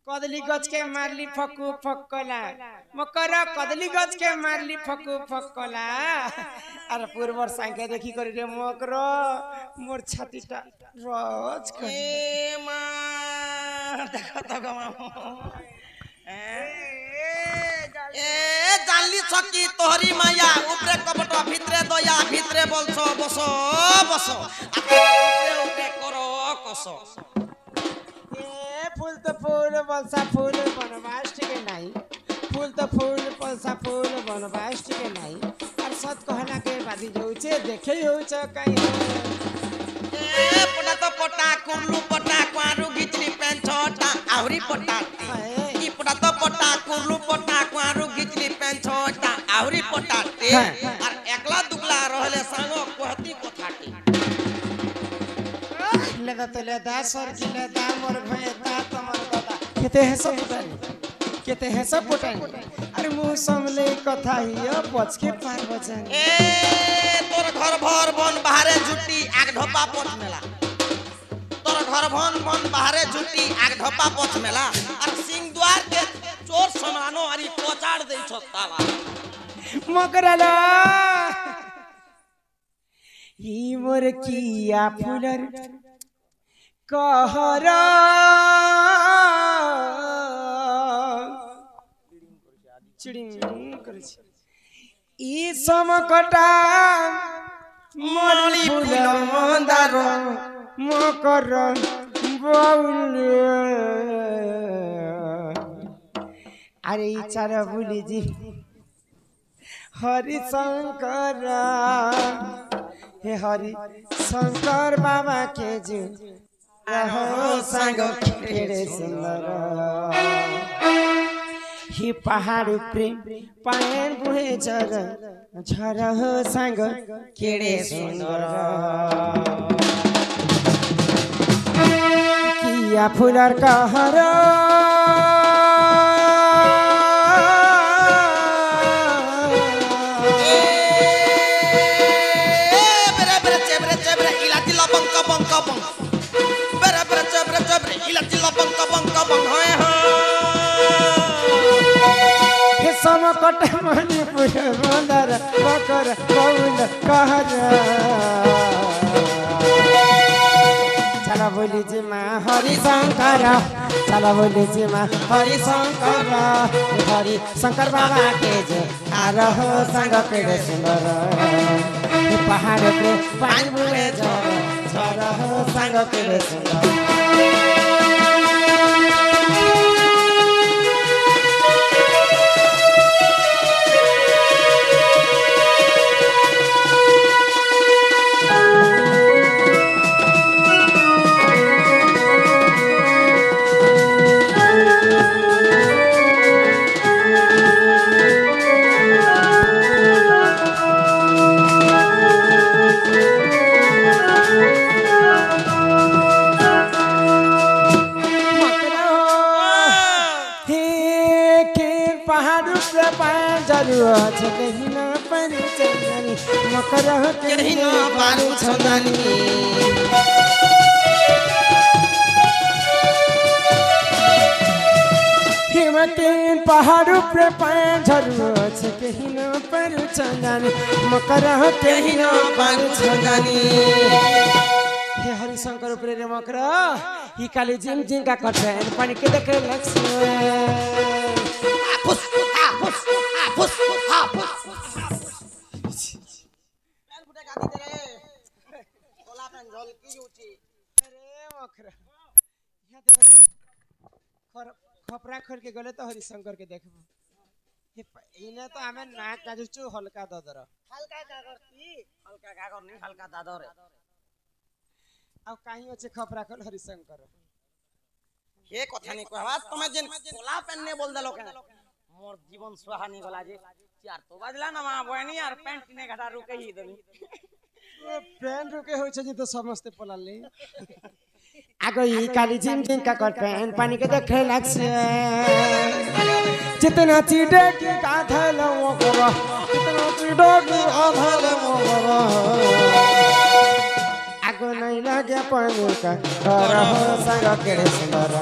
कदली गछ के मारली फकू फकला मकर कदली गछ के मारली फकू फकला अरे पूर्वर सांगे देखी करी रे मकर मोर छातीटा रोज कर ए मा देखो तो गमा ए जानली छकी तोहरी माया ऊपरे कपट भितरे दया भितरे बोलछो बसो बसो ऊपरे ऊपरे करो कसो फूल तो फूल बलसा फूल बनवास के नहीं फूल तो फूल बलसा फूल बनवास के नहीं और सत कहला के बादी जाउछे देखे होछ कहीं ए पटा तो पटा कुरलू पटा क्वारू घिचली पेन छोटा आहुरी पटा ई पटा तो पटा कुरलू पटा क्वारू घिचली पेन छोटा आहुरी पटा ते और एकला दुगला रहले संगो कहती कोठाटी लेदा तो लेदा सर की लेदा मोर भयता तमर दादा केते है सब पोटाई अरे मुंह समले कथा हियो पछ के पार बचन ए तोर घर भर बन बाहरे जुटी आग ढोपा पोछ मेला तोर घर भन बन बाहरे जुटी आग ढोपा पोछ मेला और सिंह द्वार के चोर समानो अरी कोचाड़ दे छ ताला मकरला ई मोर किया फुलर कहरा चिड़िंग करे छै ई समकटा मोली फूल मंदार मकर बाउल अरे ई चारा भूली जी हरि शंकर हे हरि शंकर बाबा के जी रहो संग केड़े सुंदर ही पहाड़ प्रेम पायन बुहे झर झर हो संग केड़े सुंदर किया फुलर कहर समकट मणिपुर मंदर मकर बाउल कहर चला बोली जी माँ हरि शंकर चला बोली जी माँ हरि शंकर हरि शंकर बाबा के जे रहो संग पेड़ सुंदर पहाड़ पे पानी बुले झर हो संग पेड़ सुंदर मकर कहीं ना पारू छदानी हिमतीन पहाड़ पे पाए झरू छ कहीं ना पारू छदानी मकर कहीं ना पारू छदानी हे हरि शंकर ऊपर रे मकर ही काली जिम जिम का कटे पानी के देखे लक्ष्मी खपरा खोल के गले तो हरिशंकर के देखबो इने तो हमें नाक काजुचु हल्का दादर हल्का कागर नहीं हल्का दादर अब काहे अछि खपरा खोल हरिशंकर ये कथा नहीं कहबा तमे जेन कोला पेनने बोल देलो के मोर जीवन सुहानी गला जे चार तो बजला ना मां बहनी यार पैंट ने घटा रुके ही दनी पैंट रुके होय छै तो समझते पलाले आगो ई काली जिम जिम का कर पैन पानी के देखे लागसे जितना चिड़े की गाधल वो करो जितना चिड़े की गाधल वो करो आगो नहीं लगे पानी का कर हो संग केड़े सुंदर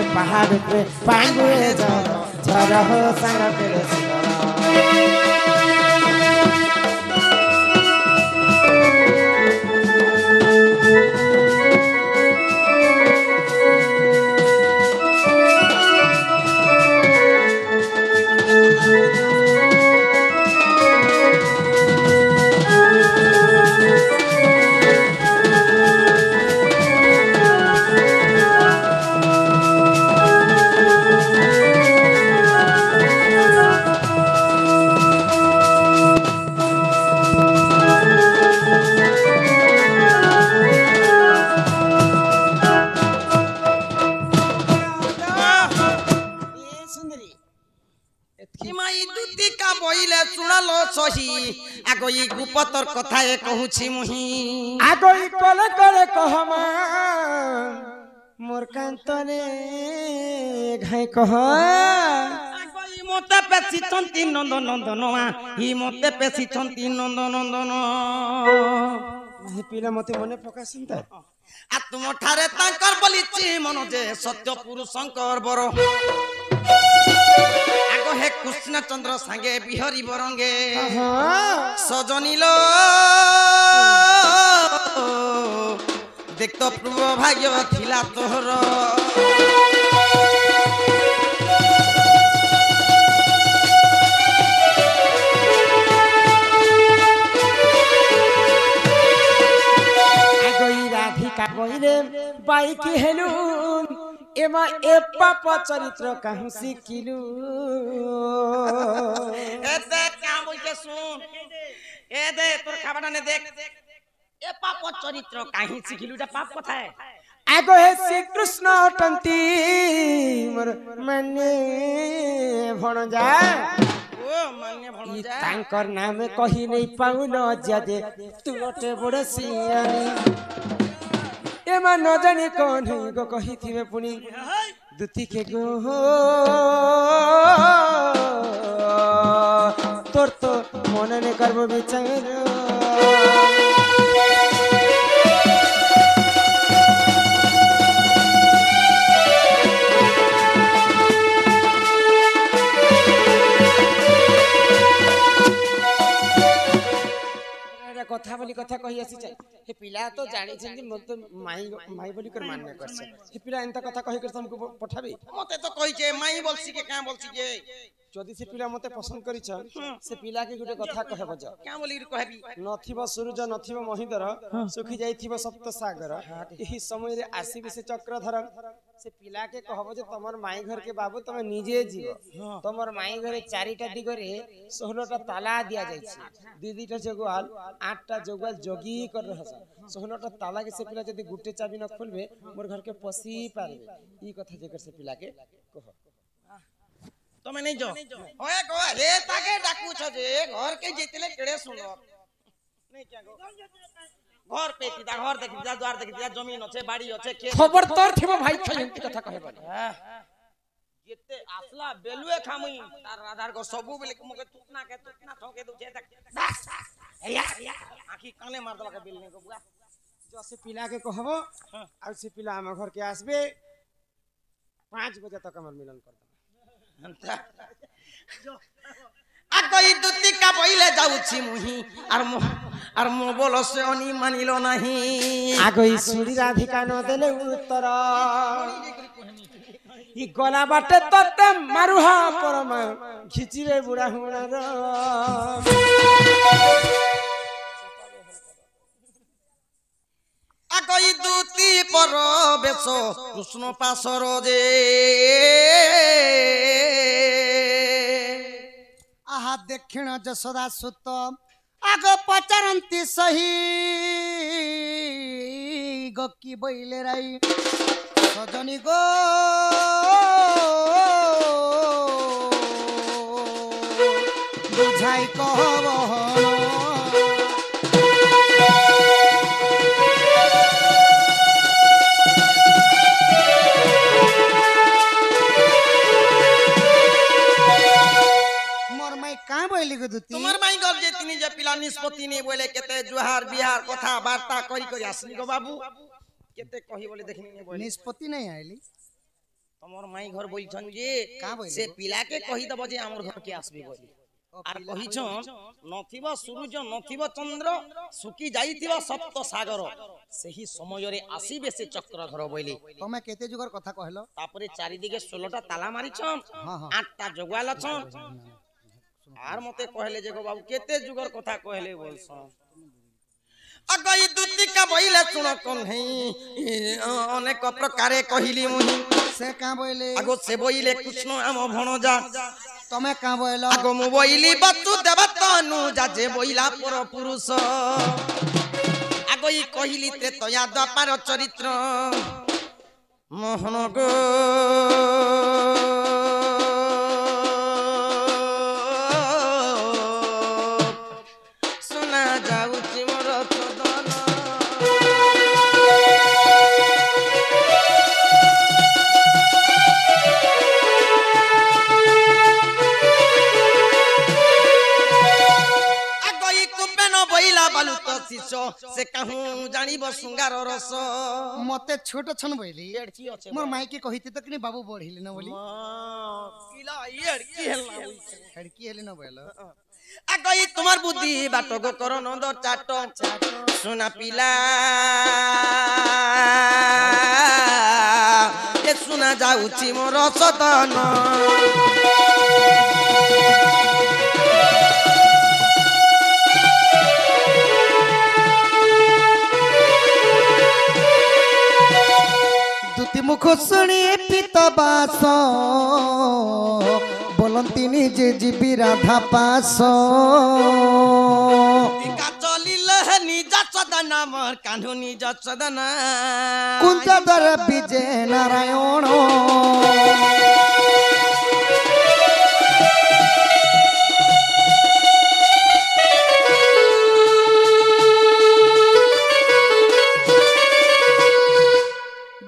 ए पहाड़ पे पांगुए झर हो संग केड़े सुंदर আগই গুপতর কথায় কহুছি মুহি আগই কলে করে কহমা মোর কান্তরে ঘাই কহ আগই মতে পেছি চন্তি নন্দ নন্দন হি মতে পেছি চন্তি নন্দ নন্দন হে পিলা মতে মনে প্রকাশন তা আ তুম ঠারে তাঙ্কর বলিছি মন যে সত্য পুরুষঙ্কর বর আগো হে কৃষ্ণচন্দ্র সাঙ্গে বিহরি বরঙ্গে সজনিল দেখতো পূর্ব ভাগ্য ଥିଲା তোর আগই রাধিকা কইরে বাইকি হেলু এমা এ পাপ চরিত্র কাহু শিখিলু এ দেখ কা বইতে শুন এ দে তোর খাবারটা নে দেখ এ পাপ চরিত্র কাহি শিখিলু এটা পাপ কথায় আগো হে শ্রীকৃষ্ণ অটন্তি মোর মানে ভণজা ও মানে ভণজা তাঙ্কর নামে কহি নেই পাউল যাদে তুরতে বড় সিয়ানি এমা ন জানি কোন গো কহিথিবে পুনি দুতিকে গো তোর তো মনে নে করব বিচার কথা বলি কথা কহি আসি চাই হে পিলা তো জানিছেন মতে মাই মাই বলি কর মান্য করছে হে পিলা এন্তা কথা কহি কর তুমকু পঠাবি মতে তো কইছে মাই বলছি কে কা বলছি কে যদি সে পিলা মতে পছন্দ করিছ সে পিলা কে গুটে কথা কহে বজ কা বলি কহবি নথিব সূরজ নথিব মহিধর সুখী যাইথিব সপ্ত সাগর এই সময় রে আসিবি সে চক্রধর সে পিলা কে কহব যে তোমার মাই ঘর কে বাবু তুমি নিজে জীব তোমার মাই ঘরে চারিটা দিগরে 16টা তালা দিয়া যাইছে দিদিটা জগুয়াল 8টা জগুয়াল জগি কর रहस 16টা তালা के से पिला यदि गुटे चाबी न खोलबे मोर घर के पसी पारबे ई कथा जेकर से पिला के कह তুমি নাই जो ओए गो रे ताके डाकू छ जे घर के जेतले केड़े सुनो नहीं क्या गो घर पे तिदा घर देखि तिदा द्वार देखि तिदा जमीन আছে বাড়ি আছে खेत खबर तोर थिबो भाई खयंती कथा कहे बने जेते असला बेलुए खामुई तार आधार को सबु बेले मके तुतना ठोके दउ जे तक या आखी काने मार दला के बेलने को बुआ जो से पिला के कहबो आ से पिला हम घर के आसबे 5 बजे तक हमर मिलन कर আগই দুতিকা বইলে যাউছি মুহি আর মো বল সে অনি মানিল নাহি আগই সুরি রাধিকা ন দেলে উত্তর ই গলা বাটে ততে মারুহা পরমা খিচিরে বুড়া হুনার আগই দুতি পর বেশ কৃষ্ণ পাশর যে आहा दक्षिण जसोदा सुत आग पचारंती सही गो की बैले राई सजनी गो बुझाई कहबहन कहाँ बोली गो दुती তোমার মাই গল যে তিনি যে পিলা নিষ্পত্তি নি বলে কেতে জুহার বিহার কথা বার্তা করি করি আসনি গো বাবু কেতে কহি বলে দেখিনি নি বলে निष्पत्ति नहीं आइली তোমার মাই ঘর বলছন যে কা বইলে সে গো? পিলাকে কহি দব যে আমার ঘরকে আসবে বলি আর কহিছন নথিব সূর্য নথিব চন্দ্র শুকি যাইতিবা সপ্ত সাগর সেই সময়রে আসিবে সে চক্রধর বইলি তুমি কেতে যুগর কথা কহিল তারপরে চারিদিকে 16টা তালা মারিছন হ্যাঁ হ্যাঁ 8টা জগুয়াল অছন আর মতে কহলে যে গো বাবু কেতে যুগর কথা কহলে বলছন আগই দুতিকা বইলে শুন কোন হেই অনেক প্রকারে কহিলি মুহি সে কা বইলে আগো সে বইলে কৃষ্ণ আম ভণজা তুমি কা বইল আগো মু বইলি বস্তু দেবতনু যাজে বইলা পর পুরুষ আগই কহিলি ত্রেতয়া দ্বাপার চরিত্র মোহন গো শোনা যাউছি মোর চোদন আগই কুপেন বইলা বালুত শিষ্য সে কাহু জানিব শৃঙ্গার রস মতে ছোট ছন বইলি এড়কি আছে মোর মাইকে কহিতে তো কিনি বাবু বড়িলি না বলি কিলা এড়কি হেলা হইছে হেড়কি হেলি না বইল আগই তোমার বুদ্ধি বাট গো কর নন্দ চাট সোনা পিলা এ শোনা যাଉଛି মোর সদন দুতি মুখ শুনি পিত বাস বলন্তি নিজে জীবি রাধা পাস টিকা চলিল নিজ সদন মোর কান্ধু নিজ সদন কুঞ্জধর বিজে নারায়ণ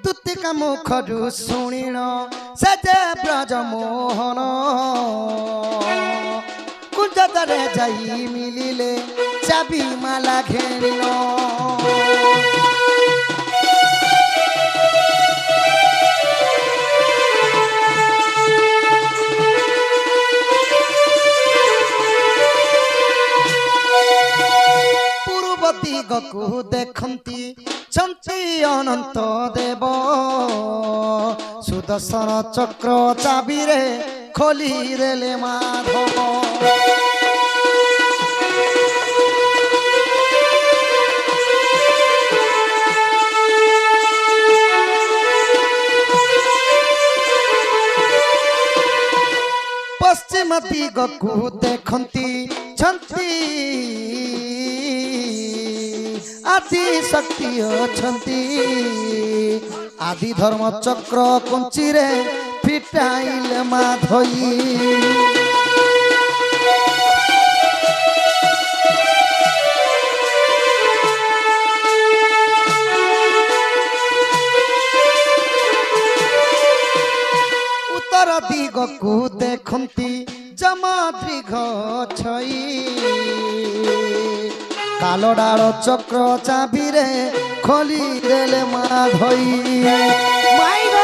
দুতিকা মুখରୁ শুଣିଣ ସେ ଯେ ବ୍ରଜ ମୋହନ କୁଞ୍ଜଧରେ ଯାଇ ମିଳିଲେ ଚାବି ମାଲା ଘେଣିଣ ପୂର୍ବ ଦିଗକୁ ଦେଖନ୍ତି ଛନ୍ତି ଅନନ୍ତ ଦେବ ସୁଦର୍ଶନ ଚକ୍ର ଚାବିରେ ଖୋଲିଦେଲେ ମାଧବ ପଶ୍ଚିମ ଦିଗକୁ ଦେଖନ୍ତି ଛନ୍ତି ଆଦି ଶକ୍ତି ଅଛନ୍ତି ଆଦି ଧର୍ମ ଚକ୍ର କୁଞ୍ଚିରେ ଫିଟାଇଲେ ମାଧୋଇ ଉତ୍ତର ଦିଗକୁ ଦେଖନ୍ତି ଯମଦୀର୍ଘ ଛଇ কালডার চক্র চাবিরে খোলি দেলে মাধই মাইর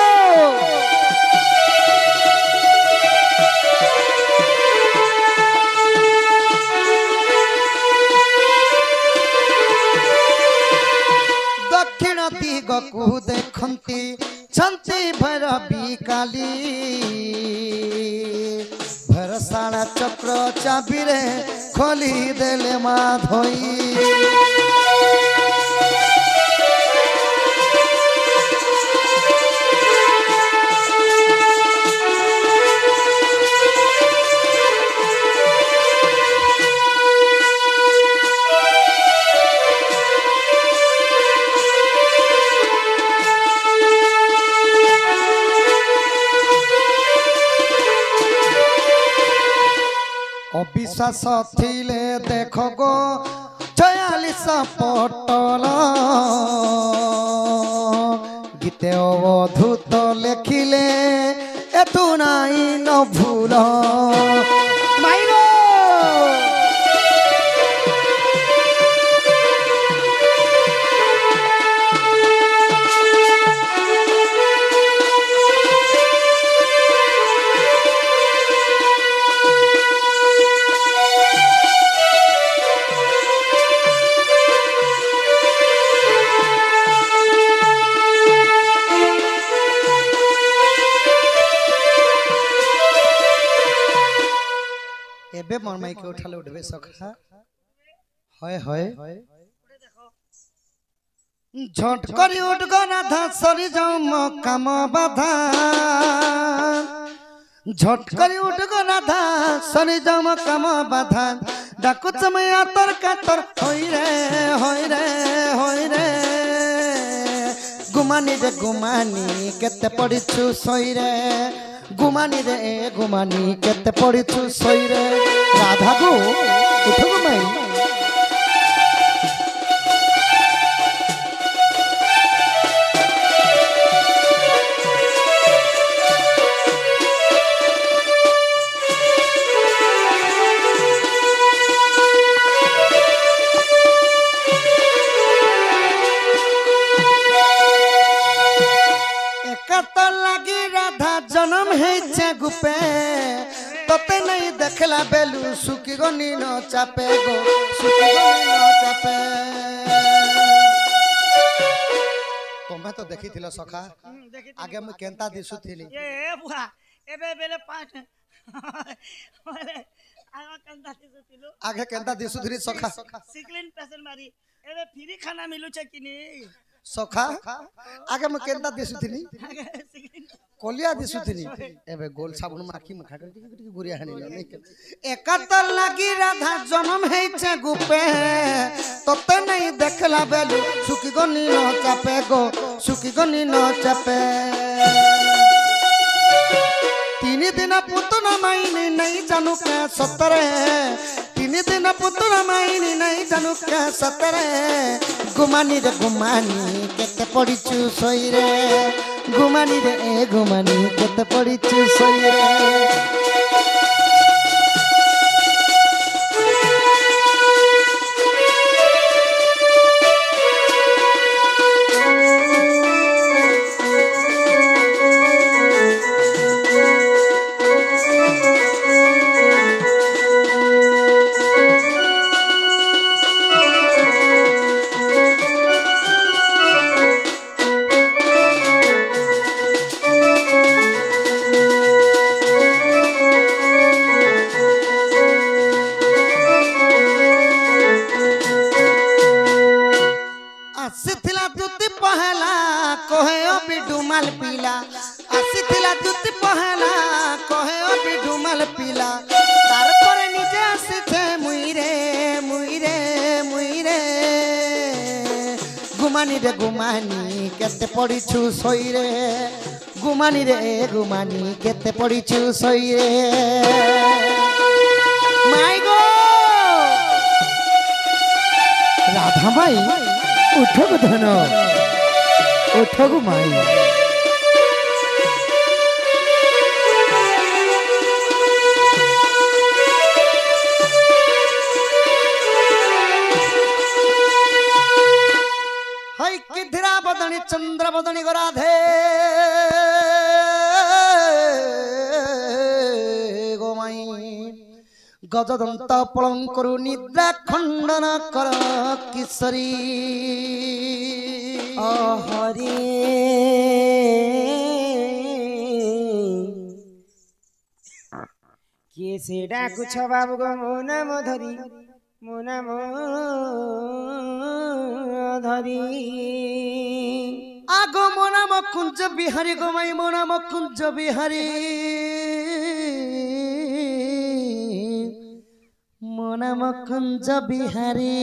দক্ষিণ দিগকু দেখন্তি ছন্তি ভৈরবী কালী ভরসাড়া চক্র চাবিরে খোলি দেলে মাধই অবিশ্বাস থিলে দেখ গো 46 পটল গীতে অবধূত লেখিলে এতু নাই ন ভুল মাইর एबे मोर माई के उठाले उठबे सखा হয় হয় झट करी उठ गो राधा सरी जाऊ मो काम बाधा झट करी उठ गो राधा सरी जाऊ मो काम बाधा डाकु चमया तर कातर होई रे गुमानी रे गुमानी केते पड़िछु सोई रे गुमानी रे गुमानी केते पड़िछु सोई रे राधा गो उठ गो माई जन्म है गुपे तते नहीं देखला बेलू सुखी गनी न चापे गो सुखी गनी न चापे तुम्हें तो देखी थिलो सखा आगे मैं केंता दिसु थिली ए बुआ एबे बेले पाँच आगे केंता दिसु थिली सखा सिकलिन पेशेंट मारी एबे फ्री खाना मिलु छ कि नहीं सखा आगे मैं केंता दिसु थिली कोलिया दिसुथिनी एबे गोल साबुन माखी मखा टिक गुरिया हानि नहीं एकातर लागी राधा जन्म है छे गुपे तते नहीं देखला बेलू सुखी गनी न चापे गो सुखी गनी न चापे तीन दिन पुतना माइनी नहीं जानू के सतरे तीन दिन पुतना माइनी नहीं जानू के सतरे गुमानी रे गुमानी केते पड़िछु सोई रे गुमानी रे गुमानी केते पड़िछु सोई रे गुमानी रे गुमानी केते पड़िछु सोई रे गुमानी रे गुमानी केते पड़िछु सोई रे माई गो राधा माई उठो गो धन उठो गो माई बदनी चंद्र बदनी गो राधे गोमाई गजदंत पलंकरु निद्रा खंडन कर किशोरी हरि के से डाकु छ बाबु गो नाम धरी मो नाम धरी आगो मो नाम कुंज बिहारी गोमाई मो नाम कुंज बिहारी मो नाम कुंज बिहारी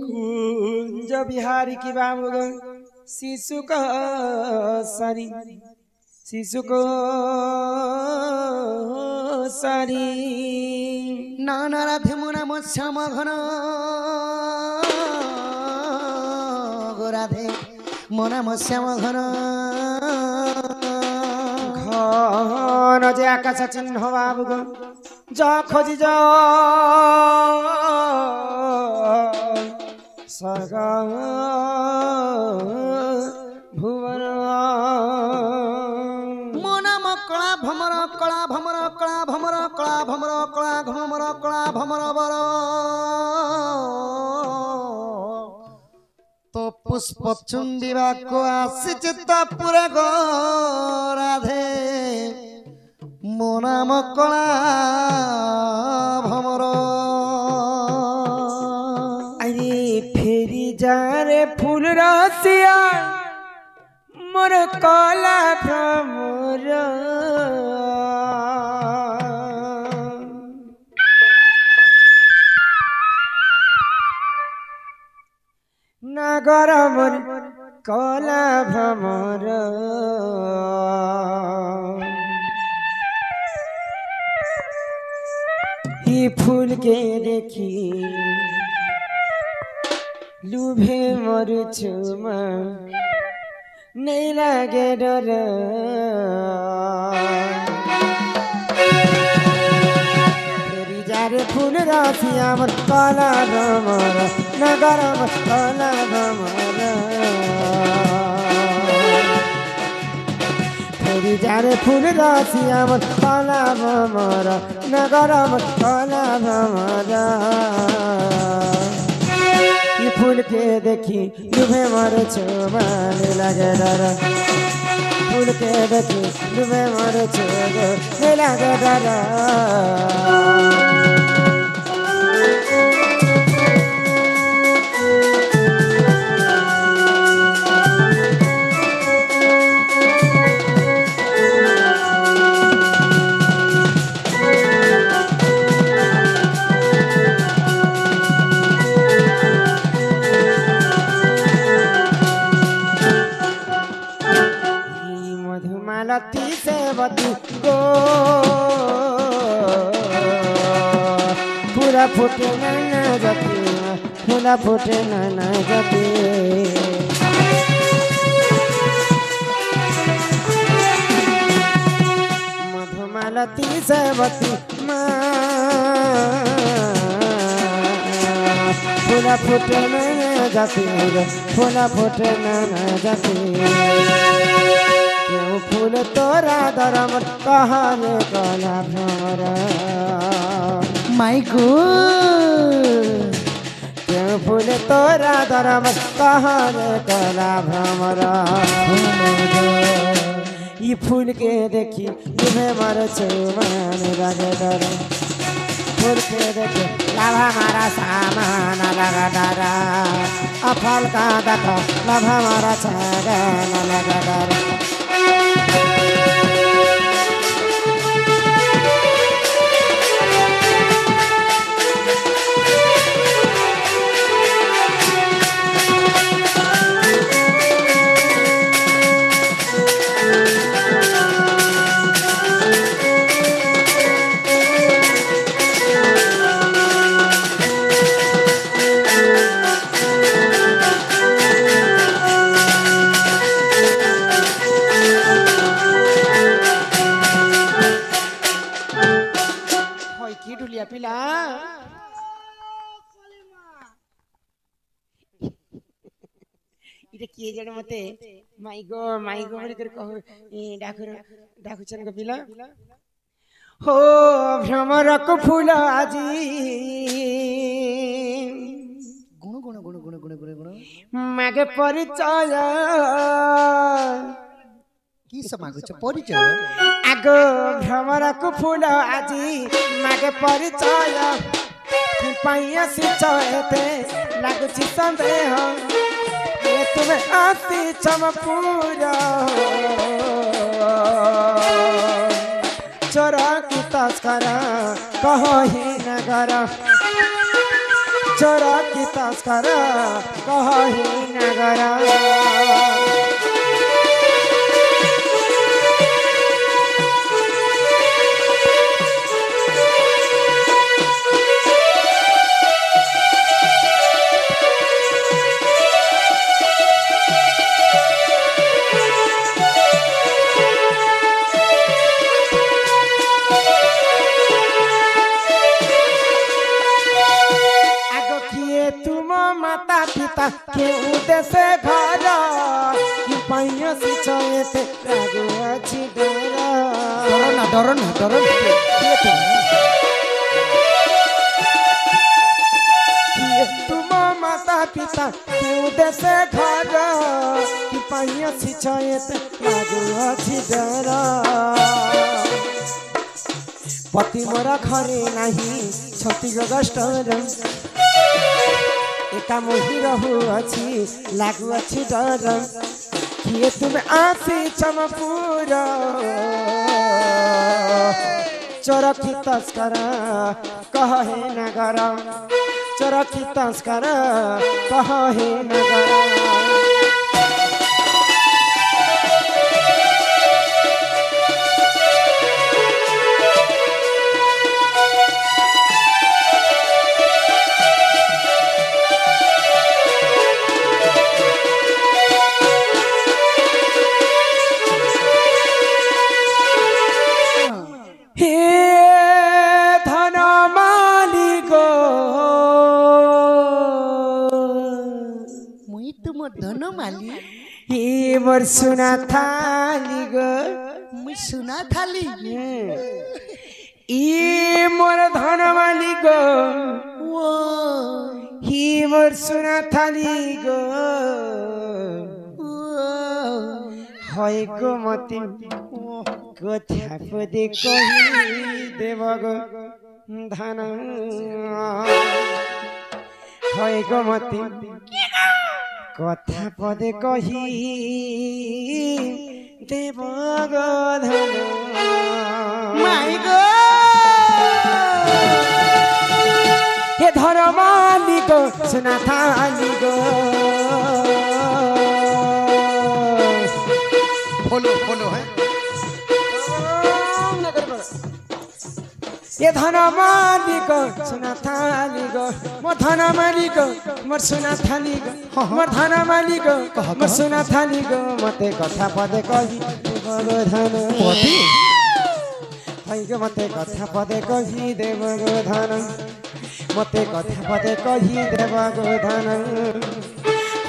कुंज बिहारी की बाबु गो शिशु को सरी शिशु को सरी नाना राधे मो नाम श्याम घन राधे मो नाम श्याम घन घन जे आकाश चिन्ह बाबु गो जा खोजी जा स्वर्ग भुवन मो नाम कला भमर कला भमर कला भमर कला भमर कला भमर कला भमर बर तो पुष्प चुंडिबा को आसी चित्तपुर गो राधे ମୋ ନାମ କଳା ଭମର আরে ফেরি যারে ফুল রসিয়া মোর কলা ভ্রমর নগর মোর কলা ভ্রমর ই ফুল के देखी लुभे मोर छुमा नहीं लागे डर फेरी जारे फूल रसिया मोर कला भ्रमर नगर मोर कला भ्रमर फेरी जारे फूल रसिया मोर कला भ्रमर नगर मोर कला भ्रमर ये फूल के देखी डूबे मर छुमान लगे डर फूल के देखी डूबे मर छुमान लगे डर मधुमालती से बतू गो पूरा फुटे नाना जती पूरा फुटे नाना जती मधुमालती से बतू पूरा फुटे नाना जती पूरा फुटे नाना जती क्यों फूल तोरा दरम कहाने कला भ्रमर माय गॉड क्यों फूल तोरा दरम कहाने कला भ्रमर ये फूल के देखी तुम्हें मर छुमान लगे डर फूल के देखी लाभा मारा सामान लगा डर फल का देखो लाभा मारा छागन लगा डर पिला इटा किए जण मते माइगो बोली कर कहो डाकुचन को पिला हो भ्रमर को फूल आजी गुण गुण गुण गुण गुण गुण गुण मागे परिचय की समागुच परिचय आगो भ्रमर को फूल आजी मागे परिचय कि पाइया सिचयते लागुची संदेह ये तुम्हें आती चमपूरा चोरा की तस्करा कहो ही नगर चोरा की तस्करा कहो ही नगर माता पिता के उद्देश्य घर कि पाइया सिचयते लागू अछि डर ना तुम माता पिता के उद्देश्य घर कि पाइया सिचयते लागू अछि डर पति मोर घरे नहीं 36 अगस्टर एका मोहि रहु अछि लागु अछि डर किए तुम आसी चमपुर चोरखी तस्कर कहे नगर चोरखी तस्कर कहे नगर धन माली ये मोर सुना थाली गो मुई सुना थाली ये मोर धन माली गो वो ही मोर सुना थाली गो হয় গো মতি কথা পদে কহি দেব গো ধন হয় গো মতি কথা পদে কহি দেব গো ধন মাই গো হে ধর মালিক সোনা থালি গো ফলো ফলো है ये धन मालिक सोना थाली गो मोर धन मालिक मोर सोना थाली गो मोर धन मालिक मोर सोना थाली गो मते कथा पदे कहि देव गो धन पति है गो मते कथा पदे कहि देव गो धन मते कथा पदे कहि देव गो धन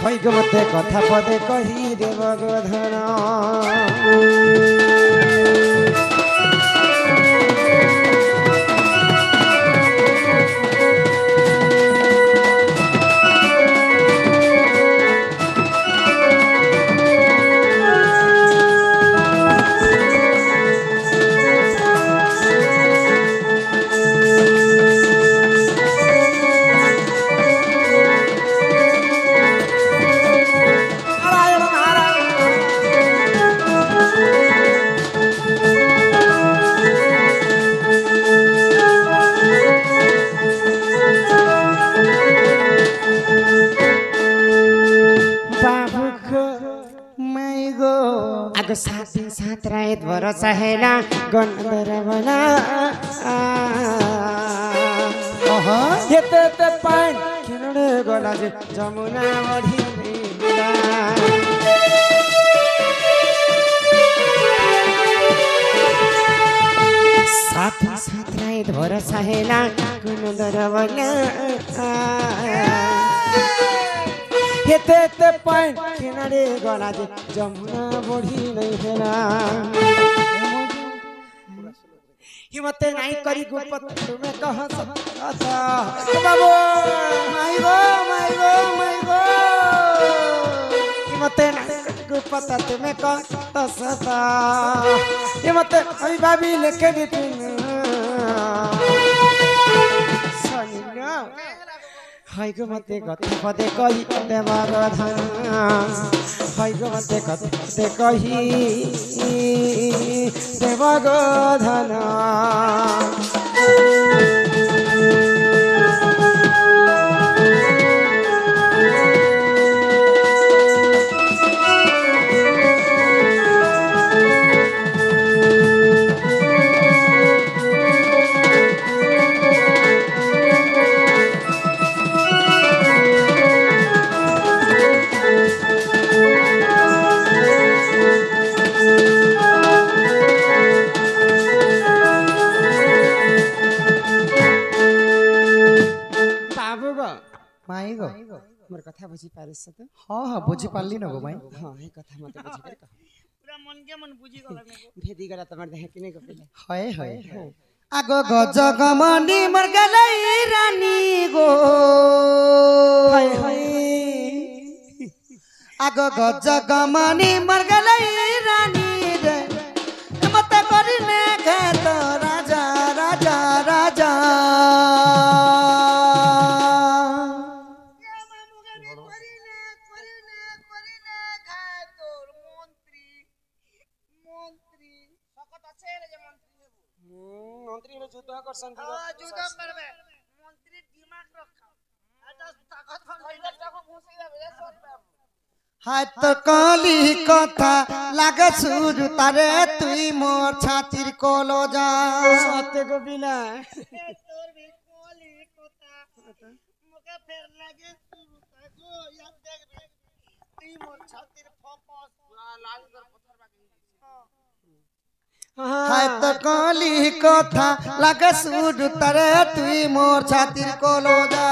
है गो मते कथा पदे कहि देव गो धन आगो साथी साथ रात भर सहेला गन्धर बना येते ते पान किनडे गला जे जमुना बढी साथी साथ रात भर सहेला गन्धर बना हेते ते पान किनारे गला जे जमुना बढी नहीं हेला हिम्मते नहीं करी गुपत तुम्हें कह सकता बाबू माई गो माई गो माई गो हिम्मते नहीं करी गुपत तुम्हें कह सकता हिम्मते अभी भाभी लेके बिपिन सनिया है गो मते कथा पदे कहि देव गो धन है गो मते कथा पदे कहि देव गो धन माई गो मोर कथा बुझी पारिस त हाँ हाँ बुझी पारली न गो माई हां हे कथा मते बुझी कर कह पूरा मन के मन बुझी गला ने भेदी गला तमर देह किने को पहिले हाय हाय आगो गजगमनी मर गलै रानी गो हाय हाय आगो गजगमनी मर गलै रानी रे मत करिने खेत राजा राजा তকত আছে রে যে মন্ত্রী নেব মন্ত্রী হলে যুদ্ধ করছেন যুদ্ধ করবে মন্ত্রী দিমাগ রক্ষা এটা তাকত হইলে যখন ঘুষি যাবে সরবে হায় তো কলি কথা লাগে শুরু তারে তুই মোর ছাতির কলো যা সত্যি কবি না তোর বিকলি কথা মুখে ফের লাগে শুরু তাকো ইয়াদ দেখবে তুই মোর ছাতির ফোকস লাল কর পথর বাকি হায় তো কলি কথা লাগে শুরু তারে তুই মোর ছাতির কলো যা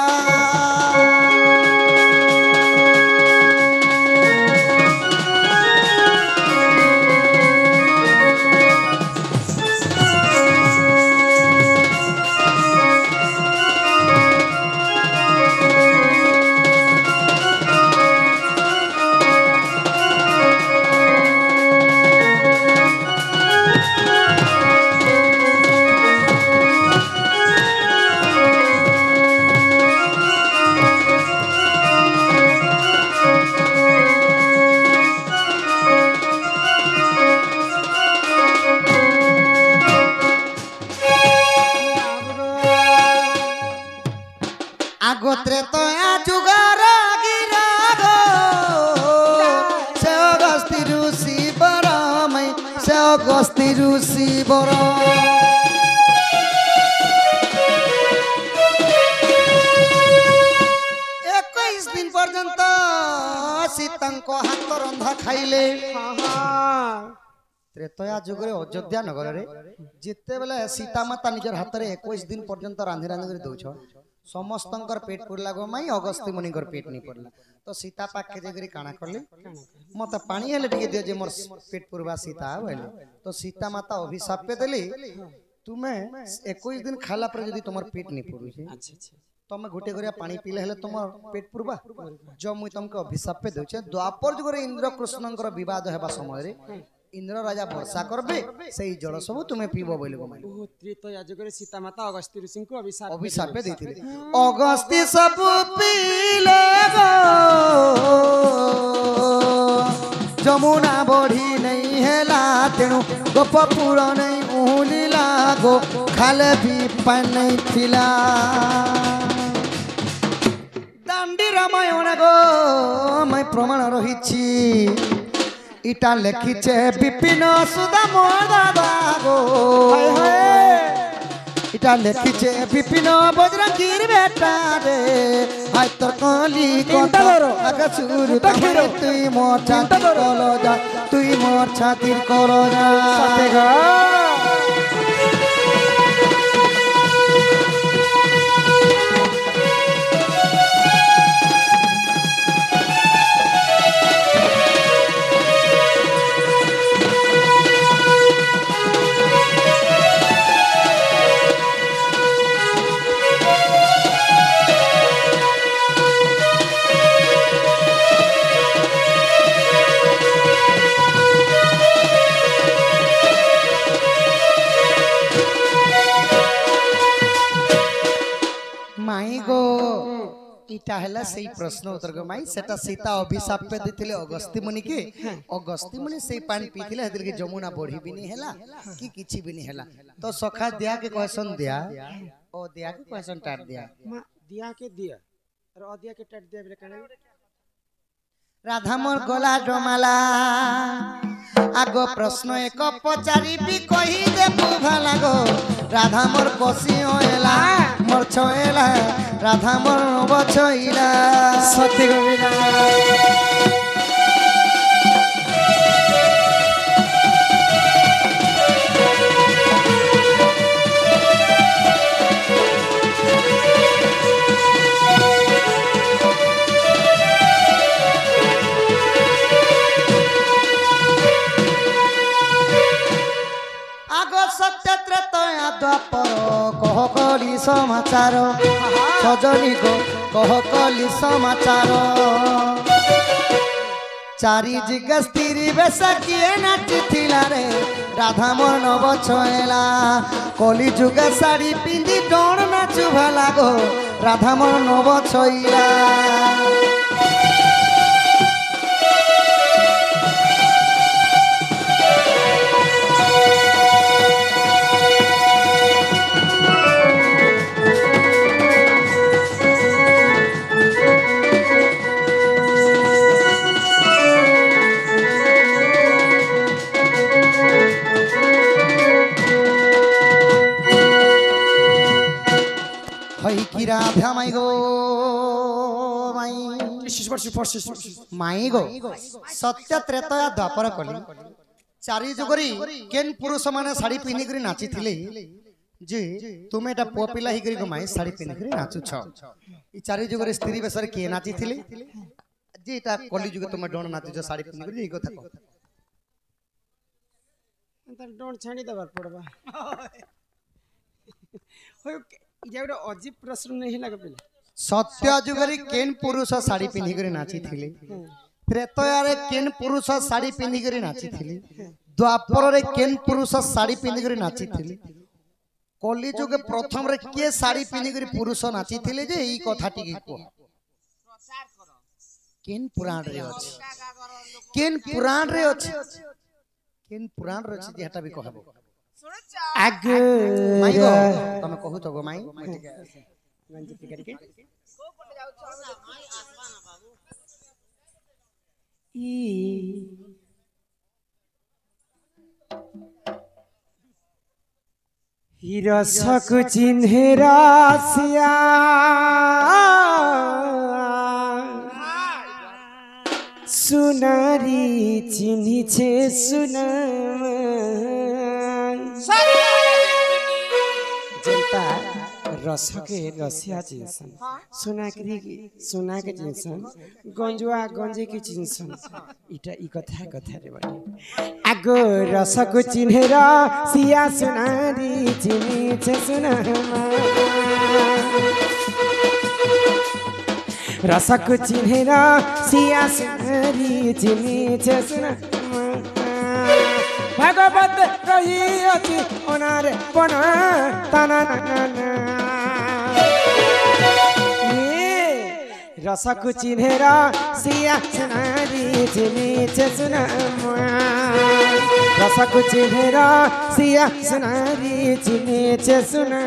আগত্রে তো যুগার গিরাগ সে অগস্তি ঋষি বরমাই সে অগস্তি ঋষি বর 21 দিন পর্যন্ত সীতাঙ্ক হাত রন্ধা খাইলে ত্রেতয়া যুগরে অযোধ্যা নগরে যেତେବେଳେ সীতা মাতা নিজের হাତରେ 21 দিন পর্যন্ত রাঁধি রাঁধি করে দଉଛ ସମସ୍ତଙ୍କର पेट पुरला गो माई अगस्त्य मुनिଙ୍କର पेट नहीं पड़ला तो सीता पाखे जगरी काना करले मत पानी हेले टिके दियो जे मोर पेट पुरवा सीता बोले तो सीता माता अभिशाप पे देली तुमे 21 दिन खाला पर यदि तुमर पेट नहीं पुरुछे अच्छा अच्छा तमे घुटे गरिया पानी पीले हेले तुमर पेट पुरवा जो मुई तुमके अभिशाप पे देउछे द्वापर जुगरे इंद्र कृष्णଙ୍କର विवाद हेबा समय रे इंद्र राजा वर्षा करबे सेही जल सब तुमे पीबो बोले गो माई ओ त्रेतया जुगरे सीता माता अगस्त्य ऋषि को अभिशाप पे देथिले अगस्त्य सब पीले गो जमुना बढ़ी नहीं हेला तेणु गोपपुर नहीं उहुलिला गो खाले भी पान नहीं थिला दांडी रामायण गो मैं प्रमाण रहिछि इटा लेखिछे विपिन सुधा मोर दादा गो इटा लेखिछे विपिन बजरंगीर बेटा रे हाय तो कली कथा आगे सुर तखिरो तुई मोर छातिर कलो जा तुई मोर छातिर कलो जा सतेगा माई गो इटा हला सही प्रश्न उत्तर गो माई सेटा सीता अभिशाप पे देथिले अगस्त्य मुनि के अगस्त्य मुनि से पानी पीथिले हेदिल के जमुना बढ़ी भी नहीं हेला कि किछि भी नहीं हेला तो सखा दिया के कहसन दिया ओ दिया के कहसन टाट दिया दिया के दिया और अदिया के टाट दिया बेटा राधा मोर गला डमाला आगो प्रश्न एक पचारि भी कही दे भला गो राधा मोर पसी होएला मोर छोएला राधा मोर नब छोइला सत्य कविता कह कली समाचार सजनी गो कह कली समाचार चारि जिज्ञास तिरी बेसा किए नाचिथिला रे राधा मोर नब छोएला कली जुगा साड़ी पिंदी डोण नाचु भला गो राधा मोर नब छोइला राधा माई गो माई माई गो सत्य त्रेतया द्वापर कली चारि जुगरी केन पुरुष माने साड़ी पिनी करी नाची थिले जे तुमे एटा पुआ पिला ही करी गो माई साड़ी पिनी करी नाचु छ ई चारि जुगरी स्त्री बेसर के नाची थिले जे एटा कली जुग तुमे डोन नाचु छ साड़ी पिनी करी ई कथा को तर डोन छाड़ी दबार पड़बा होय इजा ଗୋଟେ अजीब प्रश्न नहीं लगे पिला सत्य जुगरी केन पुरुष साड़ी पिनी करी नाची थिले त्रेतया रे केन पुरुष साड़ी पिनी करी नाची थिले द्वापर रे केन पुरुष साड़ी पिनी करी नाची थिले कली जुग प्रथम रे के साड़ी पिनी करी पुरुष नाची थिले जे ई कथा टिकी को केन पुराण रे अछि केन पुराण रे अछि केन पुराण रे अछि जे हटा भी कहबो आग माई गो तमे कहू तो गो माई गंजी पिकर के हिरसक चिन्हे रासिया सुनारी चिन्ही छे सुना जनता रसके रसिया चिंसन सोना के चिंसन गंजुआ गंजे के चिंसन इटा ई कथा रे बड़ी आगो रसक चिन्हे रसिया सुनारी चिन्ही छे सुना रसक चिन्हे रसिया सुनारी चिन्ही छे सुना भगवत रही अछि ओनार पन तना रसक चिन्हे रसिया सुनारी चिन्ही छे सुना रसक चिन्हे रसिया सुनारी चिन्ही छे सुना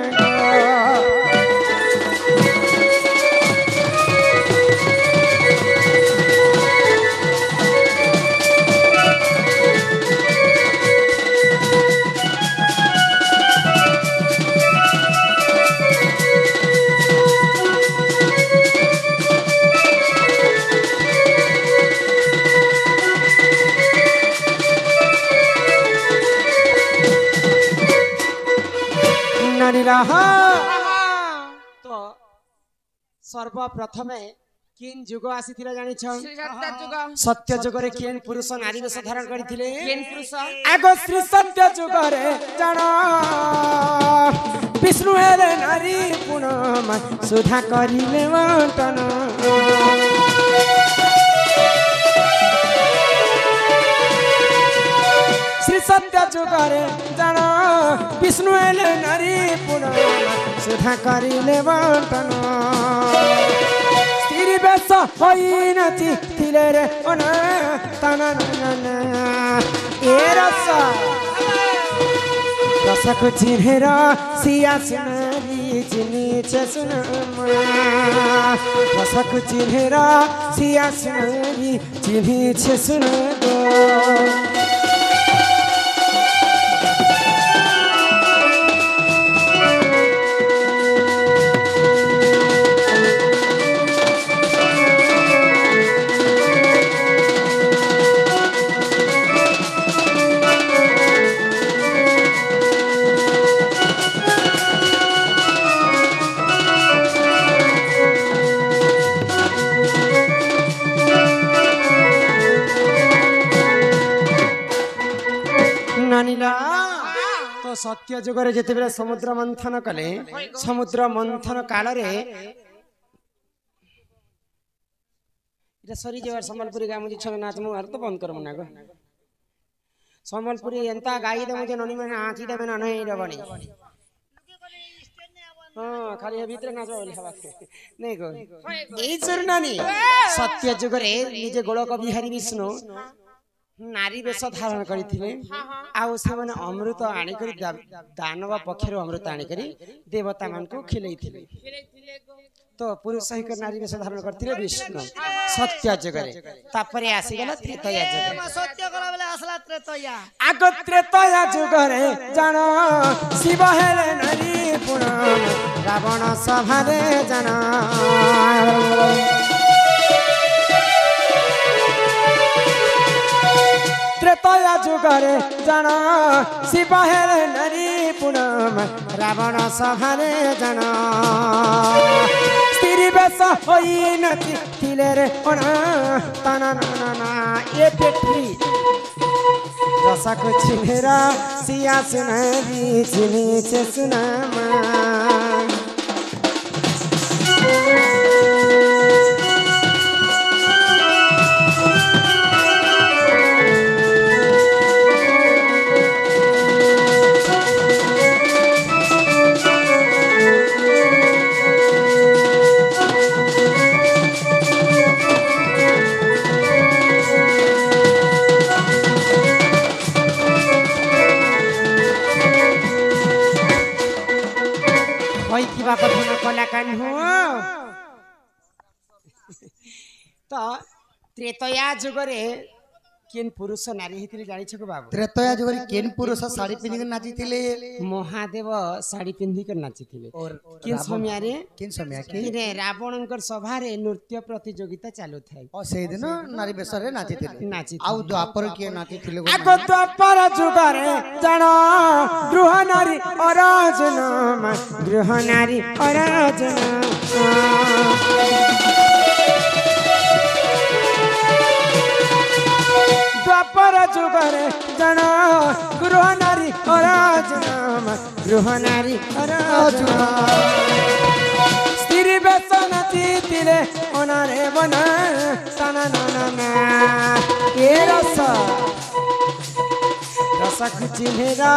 तो सर्वप्रथमे किन जुग आसीथिला जानि छ सत्य जुग रे किन पुरुष नारी वेश धारण करिथिले किन पुरुष आगो श्री सत्य जुग रे जाना विष्णु हेरे नारी पुनम सुधा करिले वंटन श्री सत्य जुग रे जाना विष्णु हेले नारी पुनम सुधा करिले वंटन स्त्री बेश होई नची थिले रे ओना तना ए रसक चिन्हे रसिया सुनारी चिन्ही छे सुना रसक चिन्हे रसिया सुनारी चिन्ही छे सुना तो सत्य जुगरे जेते बेले समुद्र मंथन कले समुद्र मंथन काल रे इटा सरी जेवर संबलपुरी गाय मुझे छन नाच मु तो बंद कर मना गो संबलपुरी एंता गाई दे मुझे ननी में आंची दे में नहीं रबनी हां खाली भीतर नाच बोले हवा नहीं गो ए चरनानी सत्य जुगरे निजे गोलक बिहारी विष्णु नारी वेश धारण करथिले आउ से माने अमृत आनी करी दानव पक्षर अमृत आनी करी देवता मान को खिलैथिले तो पुरुष ही नारी वेश धारण करथिले विष्णु सत्य जगरे तापरे आसी गेला त्रेतया जगरे सत्य करा बेले आसला त्रेतया आगो त्रेतया जुगरे जान शिव हेले नारी पुण रावण सभारे जान त्रेतया जुगरे जान शिव हेले नारी पुण रावण सभारे जान स्त्री बेस होई नथि थिले रे ओना ताना ना ना ए पेट्री रसाको छिनेरा सिया सुनारी चिनी छे सुनामा तो त्रेतया जुगरे केन पुरुष नारी हिथिले जानि छको बाबू त्रेतया जुगरे केन पुरुष साड़ी पिन्हि के नाची थिले महादेव साड़ी पिन्हि के नाची थिले केन समय रे केन समय के रे रावणकर सभा रे नृत्य प्रतियोगिता चालू थाई ओ से दिन नारी बेस रे नाची थिले आउ द्वापर के नाची थिले आगो द्वापर जुगरे जानो गृह नारी अराजन द्वापर जुगरे जन गृह नारी अराजन स्त्री बेसन तीतिले ओनारे बना ताना ना ना ए रसक चिन्हेरा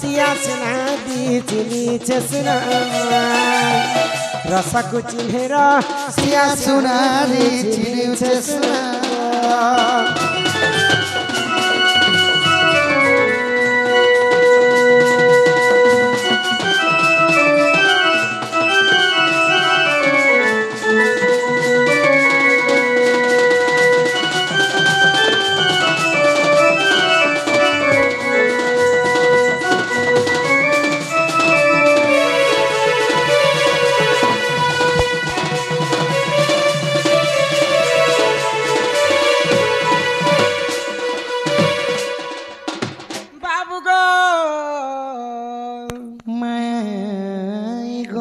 सिया सुना दी चिनी छे सुना रसक चिन्हेरा सिया सुना दी चिनी छे सुना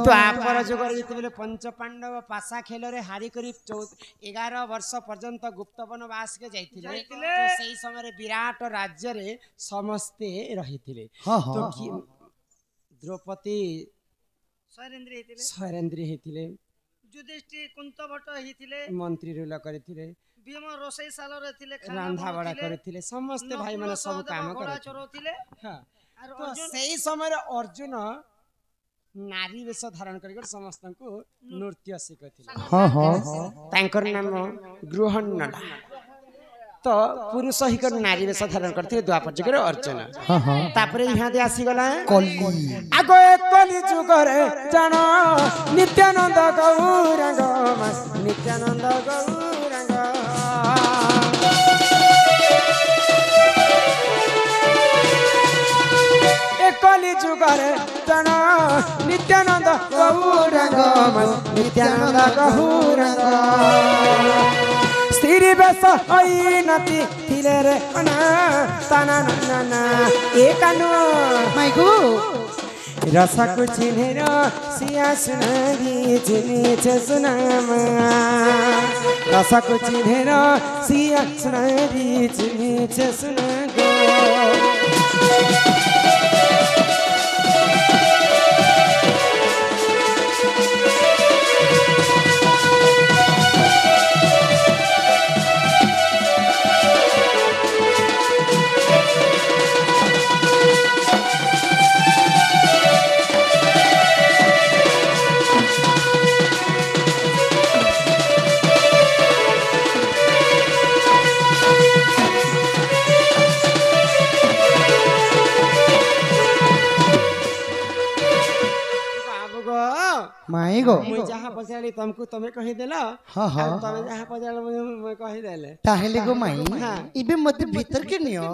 द्वापर जुगर जितेबेले पंच पांडव पासा खेल रे हारी करी 11 वर्ष पर्यंत गुप्त वनवास के जाइथिले तो सेही समय विराट राज्य रे समस्ते रहिथिले तो द्रौपदी शैलेंद्री हेतिले युधिष्ठिर कुंतभट्ट हेतिले मंत्री रूल करथिले भीम रोसैशाला रे थिले रांधा बड़ा करथिले समस्त भाई माने सब काम करथिले हां तो सेही समय अर्जुन नारी वेश धारण कर समस्त को नृत्य शिखुले तांकर नाम गृहण्डा तो पुरुष ही कर नारी वेश धारण करते द्वापर जुगर अर्जुन तापरे यहाँ दे आसी गला आगो कली जुगर जान नित्यानंद गौरांग नित्यानंद गौरांग कली जुगर जान नित्यानंद गौरांग नित्यानंद गौरांग स्त्री बेस होई नथि थिले रे ओना ताना ना ना ए कानो माइगु रसक चिन्हेर सिया सुनारी चिनी छे सुनामा रसक चिन्हेर सिया सुनारी चिनी छे सुनागो माई गो मुई जहाँ पचाड़ी तुमको तुम्हें कही देला हाँ हाँ तुम्हें जहाँ पचाड़ मैं कही देले ताहेले गो माई हाँ। इबे मते भीतर के नियो